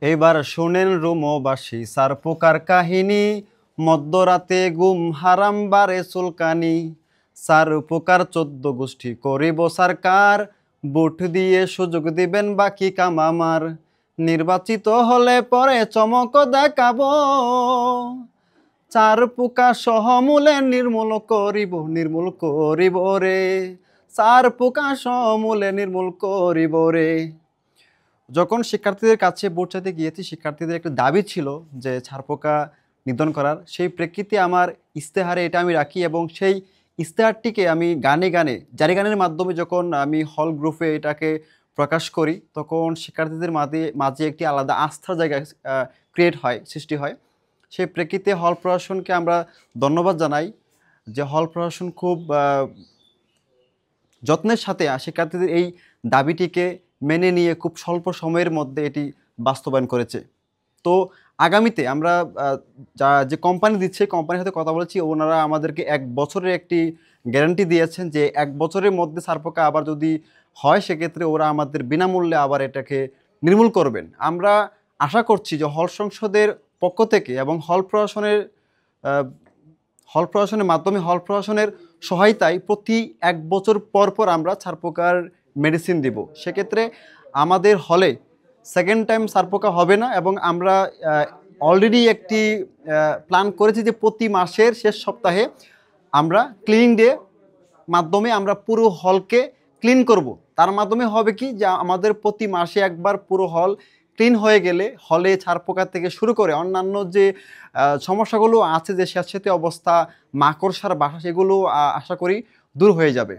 এইবার শোনেন রোমবাসী সার পোকার কাহিনী, মধ্যরাতে গুম হারাম বারে চুলকানি। সার পোকার 14 গোষ্ঠী করিব সরকার, ভোট দিয়ে সুযোগ দিবেন বাকি কাম আমার। নির্বাচিত হলে পরে চমক দেখাবো, চার পোকা সমূলে নির্মূল করিব রে। চার পোকা সমূলে নির্মূল করিব রে। যখন শিক্ষার্থীদের কাছে ভোট চাইতে গিয়েছি, শিক্ষার্থীদের একটা দাবি ছিল যে ছারপোকা নিধন করার। সেই প্রেক্ষিতে আমার ইস্তেহারে এটা আমি রাখি এবং সেই ইস্তেহারটিকে আমি গানে গানে জারি গানের মাধ্যমে যখন আমি হল গ্রুপে এটাকে প্রকাশ করি, তখন শিক্ষার্থীদের মাঝে মাঝে একটি আলাদা আস্থার জায়গা সৃষ্টি হয়। সেই প্রেক্ষিতে হল প্রশাসনকে আমরা ধন্যবাদ জানাই যে হল প্রশাসন খুব যত্নের সাথে শিক্ষার্থীদের এই দাবিটিকে মেনে নিয়ে খুব স্বল্প সময়ের মধ্যে এটি বাস্তবায়ন করেছে। তো আগামীতে আমরা যে কোম্পানি দিচ্ছে, কোম্পানির সাথে কথা বলেছি, ওনারা আমাদেরকে 1 বছরের একটি গ্যারান্টি দিয়েছেন যে 1 বছরের মধ্যে ছারপোকা আবার যদি হয় সেক্ষেত্রে ওরা আমাদের বিনামূল্যে আবার এটাকে নির্মূল করবেন। আমরা আশা করছি যে হল সংসদের পক্ষ থেকে এবং হল প্রশাসনের মাধ্যমে হল প্রশাসনের সহায়তায় প্রতি 1 বছর পর পর আমরা ছারপোকার মেডিসিন দিব। সেক্ষেত্রে আমাদের হলে সেকেন্ড টাইম ছারপোকা হবে না এবং আমরা অলরেডি একটি প্ল্যান করেছি যে প্রতি মাসের শেষ সপ্তাহে আমরা ক্লিনিং ডে মাধ্যমে আমরা পুরো হলকে ক্লিন করব। তার মাধ্যমে হবে কি যে আমাদের প্রতি মাসে একবার পুরো হল ক্লিন হয়ে গেলে হলে ছারপোকা থেকে শুরু করে অন্যান্য যে সমস্যাগুলো আছে, যে স্যাঁতসেঁতে অবস্থা, মাকড়সার বাসা, সেগুলো আশা করি দূর হয়ে যাবে।